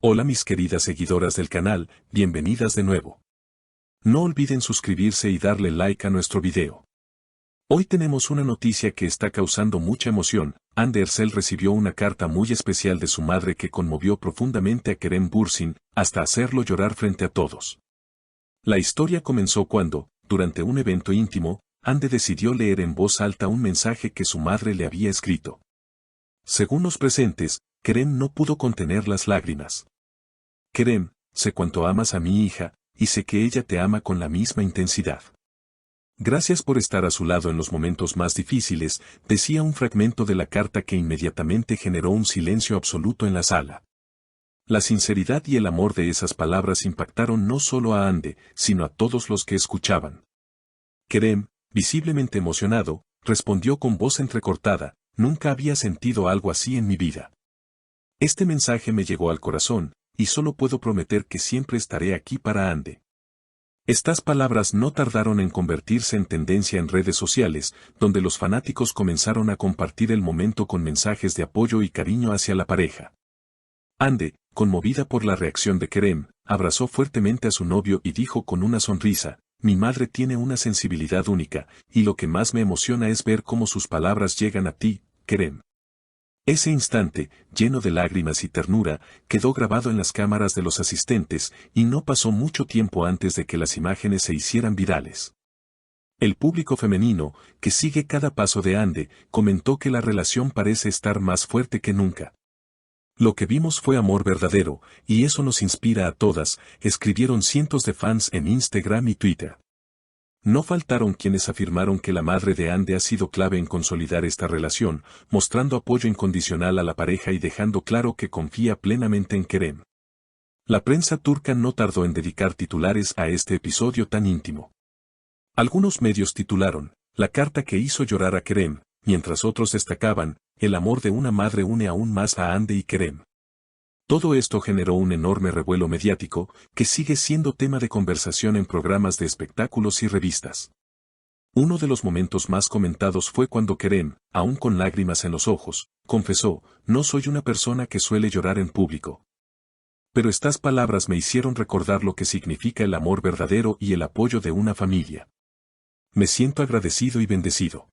Hola mis queridas seguidoras del canal, bienvenidas de nuevo. No olviden suscribirse y darle like a nuestro video. Hoy tenemos una noticia que está causando mucha emoción. Andy Ercel recibió una carta muy especial de su madre que conmovió profundamente a Kerem Bürsin, hasta hacerlo llorar frente a todos. La historia comenzó cuando, durante un evento íntimo, Andy decidió leer en voz alta un mensaje que su madre le había escrito. Según los presentes, Kerem no pudo contener las lágrimas. Kerem, sé cuánto amas a mi hija, y sé que ella te ama con la misma intensidad. Gracias por estar a su lado en los momentos más difíciles, decía un fragmento de la carta que inmediatamente generó un silencio absoluto en la sala. La sinceridad y el amor de esas palabras impactaron no solo a Andy, sino a todos los que escuchaban. Kerem, visiblemente emocionado, respondió con voz entrecortada: nunca había sentido algo así en mi vida. Este mensaje me llegó al corazón, y solo puedo prometer que siempre estaré aquí para Andy. Estas palabras no tardaron en convertirse en tendencia en redes sociales, donde los fanáticos comenzaron a compartir el momento con mensajes de apoyo y cariño hacia la pareja. Andy, conmovida por la reacción de Kerem, abrazó fuertemente a su novio y dijo con una sonrisa: mi madre tiene una sensibilidad única, y lo que más me emociona es ver cómo sus palabras llegan a ti, Kerem. Ese instante, lleno de lágrimas y ternura, quedó grabado en las cámaras de los asistentes, y no pasó mucho tiempo antes de que las imágenes se hicieran virales. El público femenino, que sigue cada paso de Andy, comentó que la relación parece estar más fuerte que nunca. Lo que vimos fue amor verdadero, y eso nos inspira a todas, escribieron cientos de fans en Instagram y Twitter. No faltaron quienes afirmaron que la madre de Andy ha sido clave en consolidar esta relación, mostrando apoyo incondicional a la pareja y dejando claro que confía plenamente en Kerem. La prensa turca no tardó en dedicar titulares a este episodio tan íntimo. Algunos medios titularon: la carta que hizo llorar a Kerem, mientras otros destacaban: el amor de una madre une aún más a Andy y Kerem. Todo esto generó un enorme revuelo mediático, que sigue siendo tema de conversación en programas de espectáculos y revistas. Uno de los momentos más comentados fue cuando Kerem, aún con lágrimas en los ojos, confesó: no soy una persona que suele llorar en público. Pero estas palabras me hicieron recordar lo que significa el amor verdadero y el apoyo de una familia. Me siento agradecido y bendecido.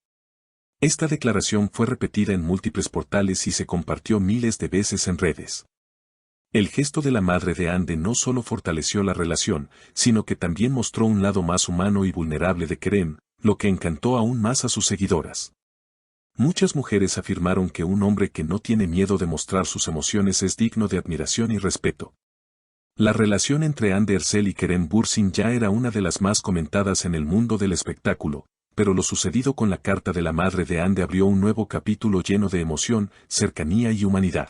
Esta declaración fue repetida en múltiples portales y se compartió miles de veces en redes. El gesto de la madre de Andy no solo fortaleció la relación, sino que también mostró un lado más humano y vulnerable de Kerem, lo que encantó aún más a sus seguidoras. Muchas mujeres afirmaron que un hombre que no tiene miedo de mostrar sus emociones es digno de admiración y respeto. La relación entre Andy Ercel y Kerem Bürsin ya era una de las más comentadas en el mundo del espectáculo, pero lo sucedido con la carta de la madre de Andy abrió un nuevo capítulo lleno de emoción, cercanía y humanidad.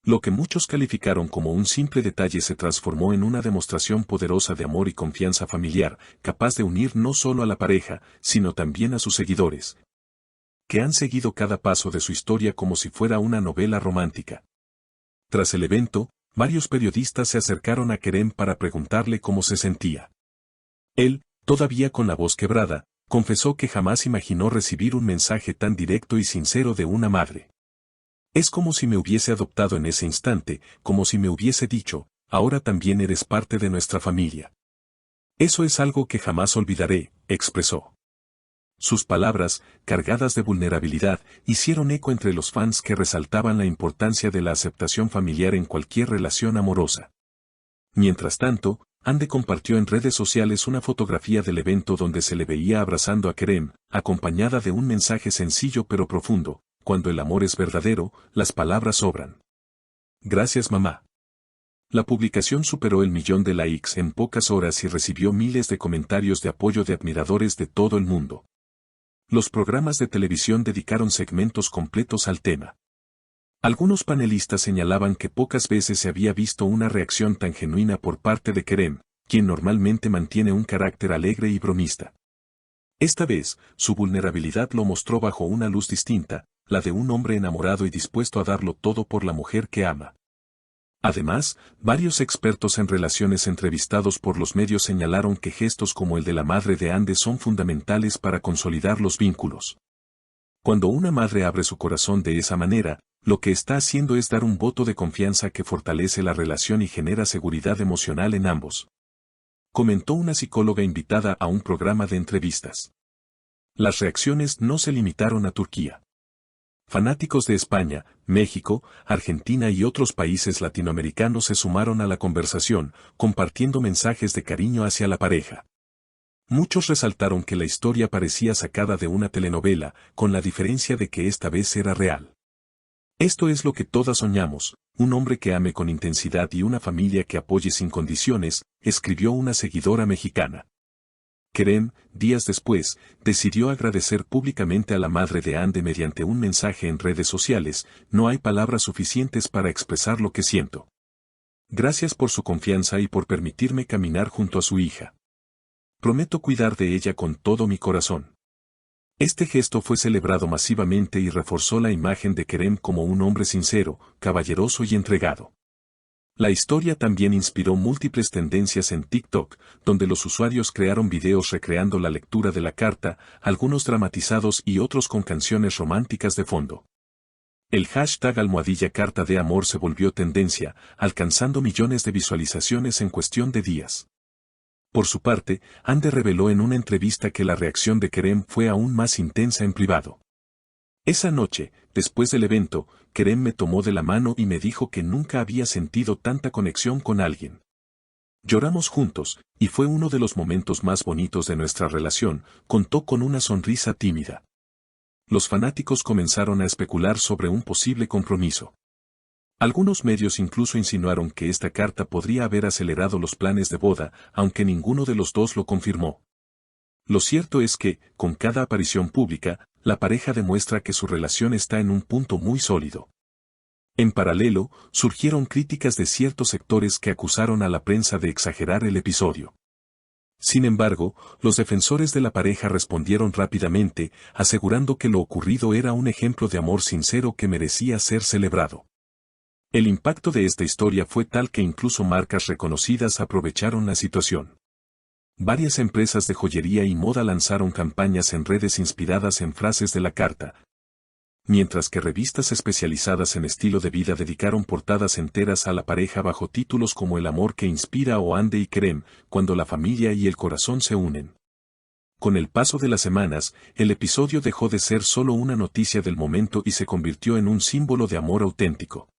Lo que muchos calificaron como un simple detalle se transformó en una demostración poderosa de amor y confianza familiar, capaz de unir no solo a la pareja, sino también a sus seguidores, que han seguido cada paso de su historia como si fuera una novela romántica. Tras el evento, varios periodistas se acercaron a Kerem para preguntarle cómo se sentía. Él, todavía con la voz quebrada, confesó que jamás imaginó recibir un mensaje tan directo y sincero de una madre. Es como si me hubiese adoptado en ese instante, como si me hubiese dicho: ahora también eres parte de nuestra familia. Eso es algo que jamás olvidaré, expresó. Sus palabras, cargadas de vulnerabilidad, hicieron eco entre los fans que resaltaban la importancia de la aceptación familiar en cualquier relación amorosa. Mientras tanto, Andy compartió en redes sociales una fotografía del evento donde se le veía abrazando a Kerem, acompañada de un mensaje sencillo pero profundo: cuando el amor es verdadero, las palabras sobran. Gracias mamá. La publicación superó el 1.000.000 de likes en pocas horas y recibió miles de comentarios de apoyo de admiradores de todo el mundo. Los programas de televisión dedicaron segmentos completos al tema. Algunos panelistas señalaban que pocas veces se había visto una reacción tan genuina por parte de Kerem, quien normalmente mantiene un carácter alegre y bromista. Esta vez, su vulnerabilidad lo mostró bajo una luz distinta, la de un hombre enamorado y dispuesto a darlo todo por la mujer que ama. Además, varios expertos en relaciones entrevistados por los medios señalaron que gestos como el de la madre de Andy son fundamentales para consolidar los vínculos. Cuando una madre abre su corazón de esa manera, Lo que está haciendo es dar un voto de confianza que fortalece la relación y genera seguridad emocional en ambos. Comentó una psicóloga invitada a un programa de entrevistas. Las reacciones no se limitaron a Turquía. Fanáticos de España, México, Argentina y otros países latinoamericanos se sumaron a la conversación, compartiendo mensajes de cariño hacia la pareja. Muchos resaltaron que la historia parecía sacada de una telenovela, con la diferencia de que esta vez era real. Esto es lo que todas soñamos, un hombre que ame con intensidad y una familia que apoye sin condiciones, escribió una seguidora mexicana. Kerem, días después, decidió agradecer públicamente a la madre de Ande mediante un mensaje en redes sociales: no hay palabras suficientes para expresar lo que siento. Gracias por su confianza y por permitirme caminar junto a su hija. Prometo cuidar de ella con todo mi corazón. Este gesto fue celebrado masivamente y reforzó la imagen de Kerem como un hombre sincero, caballeroso y entregado. La historia también inspiró múltiples tendencias en TikTok, donde los usuarios crearon videos recreando la lectura de la carta, algunos dramatizados y otros con canciones románticas de fondo. El hashtag #carta de amor se volvió tendencia, alcanzando millones de visualizaciones en cuestión de días. Por su parte, Ande reveló en una entrevista que la reacción de Kerem fue aún más intensa en privado. Esa noche, después del evento, Kerem me tomó de la mano y me dijo que nunca había sentido tanta conexión con alguien. Lloramos juntos, y fue uno de los momentos más bonitos de nuestra relación, contó con una sonrisa tímida. Los fanáticos comenzaron a especular sobre un posible compromiso. Algunos medios incluso insinuaron que esta carta podría haber acelerado los planes de boda, aunque ninguno de los dos lo confirmó. Lo cierto es que, con cada aparición pública, la pareja demuestra que su relación está en un punto muy sólido. En paralelo, surgieron críticas de ciertos sectores que acusaron a la prensa de exagerar el episodio. Sin embargo, los defensores de la pareja respondieron rápidamente, asegurando que lo ocurrido era un ejemplo de amor sincero que merecía ser celebrado. El impacto de esta historia fue tal que incluso marcas reconocidas aprovecharon la situación. Varias empresas de joyería y moda lanzaron campañas en redes inspiradas en frases de la carta, mientras que revistas especializadas en estilo de vida dedicaron portadas enteras a la pareja bajo títulos como El amor que inspira o Ande y Kerem, cuando la familia y el corazón se unen. Con el paso de las semanas, el episodio dejó de ser solo una noticia del momento y se convirtió en un símbolo de amor auténtico.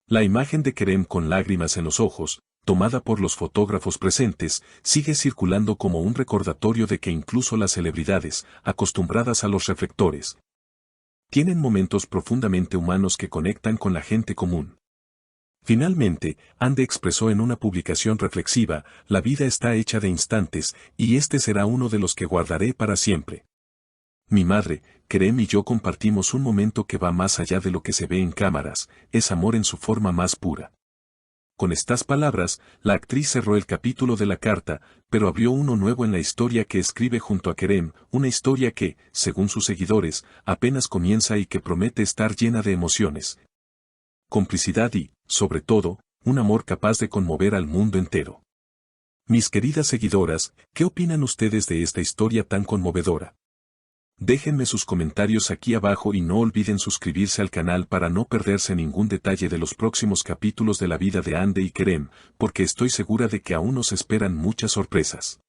La imagen de Kerem con lágrimas en los ojos, tomada por los fotógrafos presentes, sigue circulando como un recordatorio de que incluso las celebridades, acostumbradas a los reflectores, tienen momentos profundamente humanos que conectan con la gente común. Finalmente, Ande expresó en una publicación reflexiva: la vida está hecha de instantes, y este será uno de los que guardaré para siempre. Mi madre, Kerem y yo compartimos un momento que va más allá de lo que se ve en cámaras, es amor en su forma más pura. Con estas palabras, la actriz cerró el capítulo de la carta, pero abrió uno nuevo en la historia que escribe junto a Kerem, una historia que, según sus seguidores, apenas comienza y que promete estar llena de emociones, complicidad y, sobre todo, un amor capaz de conmover al mundo entero. Mis queridas seguidoras, ¿qué opinan ustedes de esta historia tan conmovedora? Déjenme sus comentarios aquí abajo y no olviden suscribirse al canal para no perderse ningún detalle de los próximos capítulos de la vida de Ande y Kerem, porque estoy segura de que aún nos esperan muchas sorpresas.